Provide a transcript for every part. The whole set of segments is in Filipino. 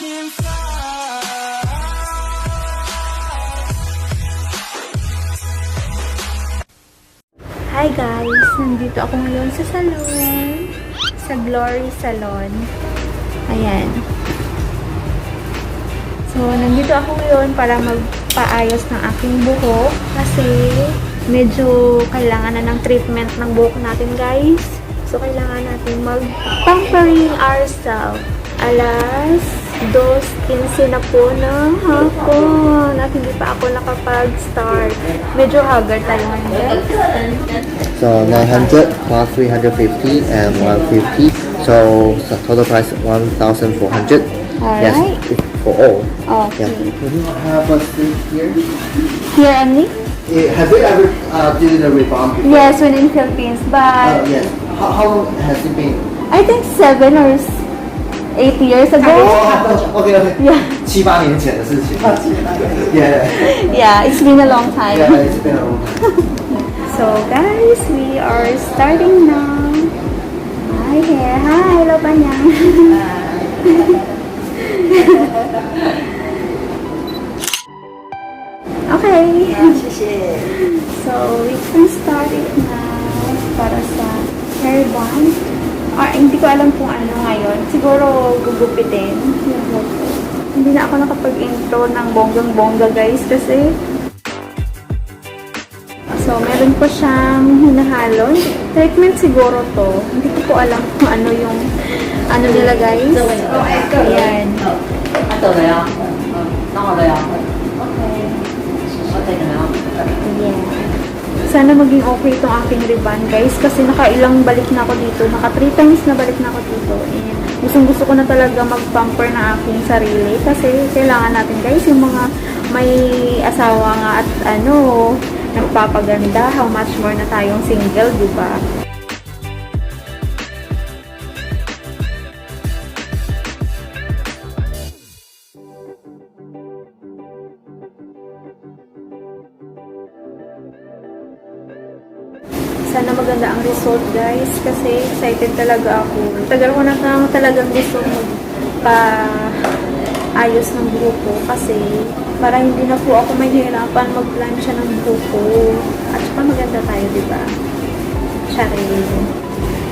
can fly. Hi guys! Nandito ako ngayon sa salon. Sa Glory Salon. Ayan. So, nandito ako ngayon para magpaayos ng aking buhok. Kasi, medyo kailangan na ng treatment ng buhok natin guys. So, kailangan natin mag-pampering ourselves. Alas 2:15 na po ng hapon. At hindi pa ako nakapag-start. Medyo haggard tayo ngayon. So 900 plus 350 and 150. So total price 1,400. Alright. Yes, it's for all. Okay. Yeah. We have a seat here. Here only? Have you ever did a rebond before? Yes, when in Philippines. But Yes. How long has it been? I think 7 or 8 years ago. Okay. Yeah. 7、8年前的事情。Yeah. Yeah, it's been a long time. Yeah, it's been a long time. So guys, we are starting now. Hi here. Hi, hello Panyang. Okay. So we can start it now para sa hair band. Hindi ko alam kung ano ngayon. Siguro gugupitin. Hindi na ako nakapag-intro ng bonggang-bongga guys kasi so, meron po siyang hinahalon. Treatment siguro to. Hindi ko po alam kung ano yung ano nila guys. Ayan. Yeah. Sana maging okay itong aking ribbon guys kasi nakailang balik na ako dito. Naka 3 times na balik na ako dito. And gusto ko na talaga mag-pamper na aking sarili kasi kailangan natin guys yung mga may asawa nga at nagpapaganda, how much more na tayong single, di ba? Sana maganda ang result guys kasi excited talaga ako. Tagal ko na talagang gusto magpa-ayos ng buhok ko kasi para hindi na po ako mahihirapan mag-plancha ng buhok ko. At saka maganda tayo, di ba? Charing.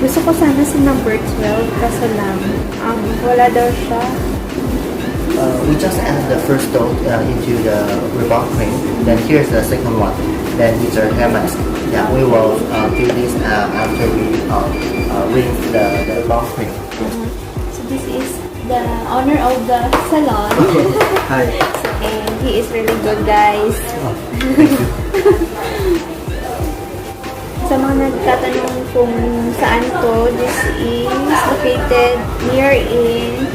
Gusto ko sana si number 12 kaso lang. Wala daw siya. We just add the first dot into the rebond cream. Then here's the second one. Then it's our hair mask. Yeah, we will do this after we rinse the rebond cream. So this is the owner of the salon. Hi. And he is really good guys. Sa mga nagtatanong kung saan to, this is located near in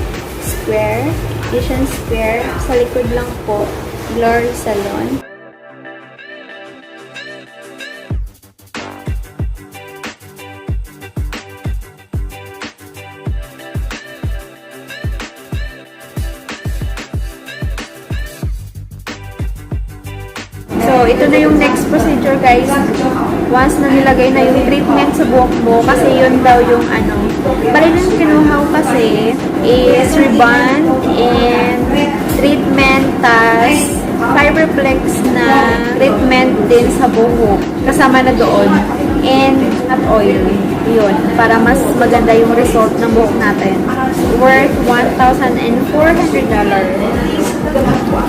Asian Square. Sa likod lang po, Glory Salon. So, ito na yung next procedure guys. Once na nilagay na yung treatment sa buhok mo, kasi yun daw yung bali yung kinuha ko kasi is rebond and treatment tas fiberflex na treatment din sa buhok. Kasama na doon. And not oil. Yun. Para mas maganda yung result ng buhok natin. Worth $1,400.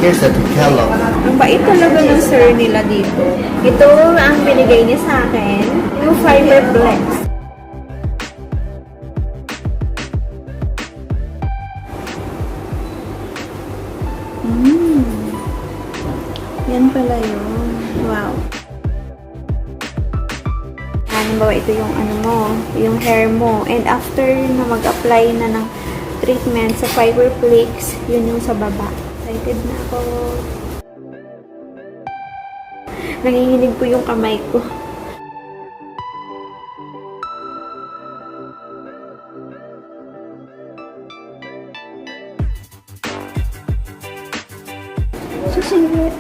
Here's the catalog. Ang bait talaga ng sir nila dito. Ito ang binigay niya sa akin. Yung fiberflex. Yan pala yun. Wow. Halimbawa, ito yung yung hair mo. And after na mag-apply na ng treatment sa fiberflex, yun yung sa baba. Excited na ako. Nanginginig po yung kamay ko. Susunod.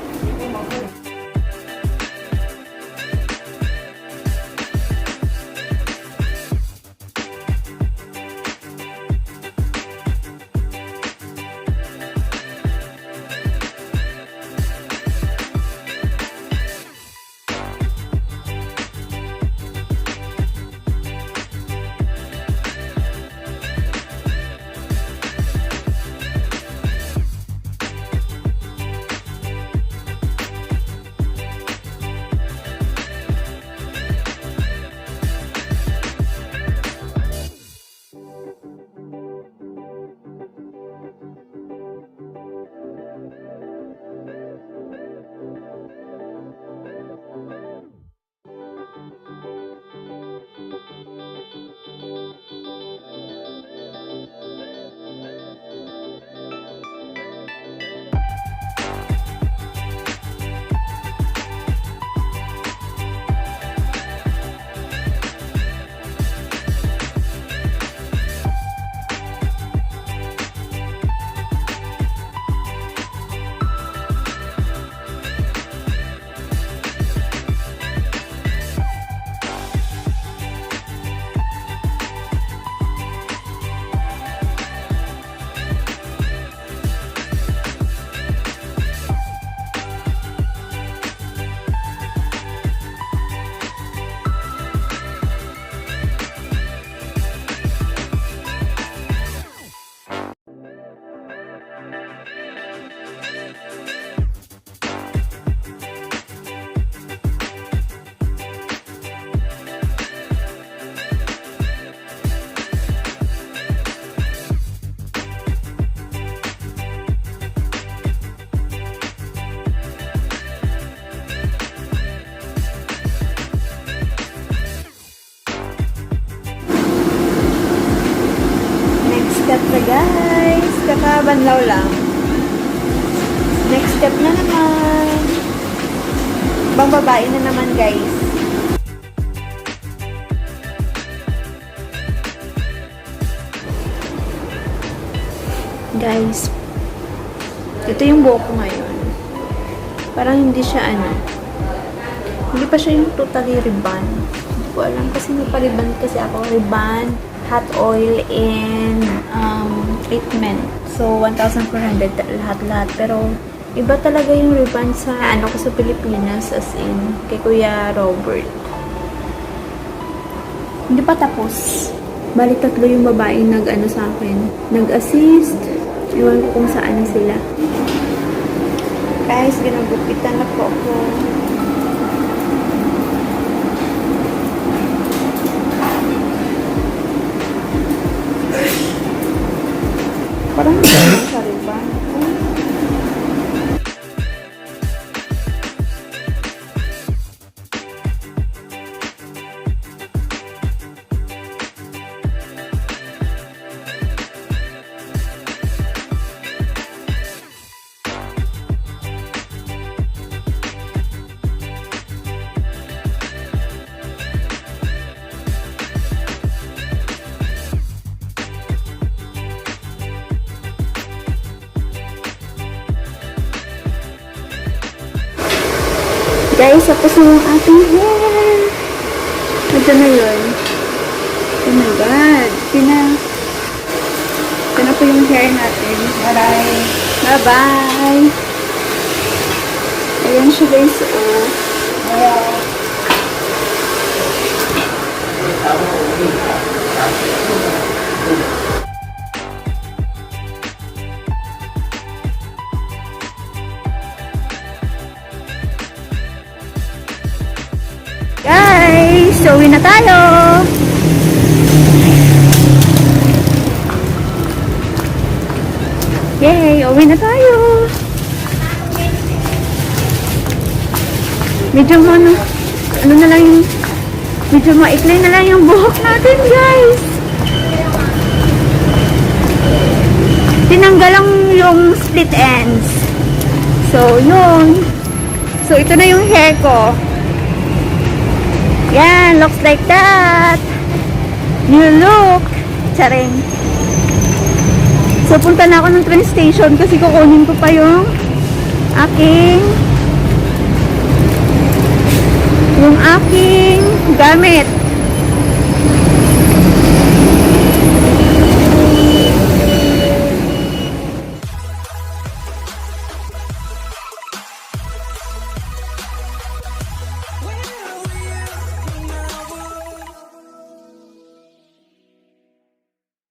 banlaw lang. Next step na naman. Ibang babae na naman, guys. Guys, ito yung buhok ko ngayon. Parang hindi siya hindi pa siya yung totally rebond. Hindi ko alam kasi nagpa-rebond kasi ako. Rebond, hot oil, and treatment. So, 1,400 lahat-lahat. Pero, iba talaga yung rebond sa ko sa Pilipinas, as in, kay Kuya Robert. Hindi pa tapos. Balik 3 yung babaeng sa akin. Nag-assist. Iwan ko kung saan na sila. Guys, ginagupitan na po ako. Parang sa rebond. Guys, tapos na yung ating hair. Ito na yun. Oh my God. Ito na po yung hair natin. Bye. Bye-bye. Ayan siya, guys. Oh. Guys, so uwi na tayo. Yay, uwi na tayo. Medyo na lang yung medyo maikli na lang yung buhok natin, guys. Tinanggal lang yung split ends. So, yun. So, ito na yung hair ko. Yan, looks like that. New look. Charing. So, punta na ako ng train station kasi kukunin ko pa yung aking gamit.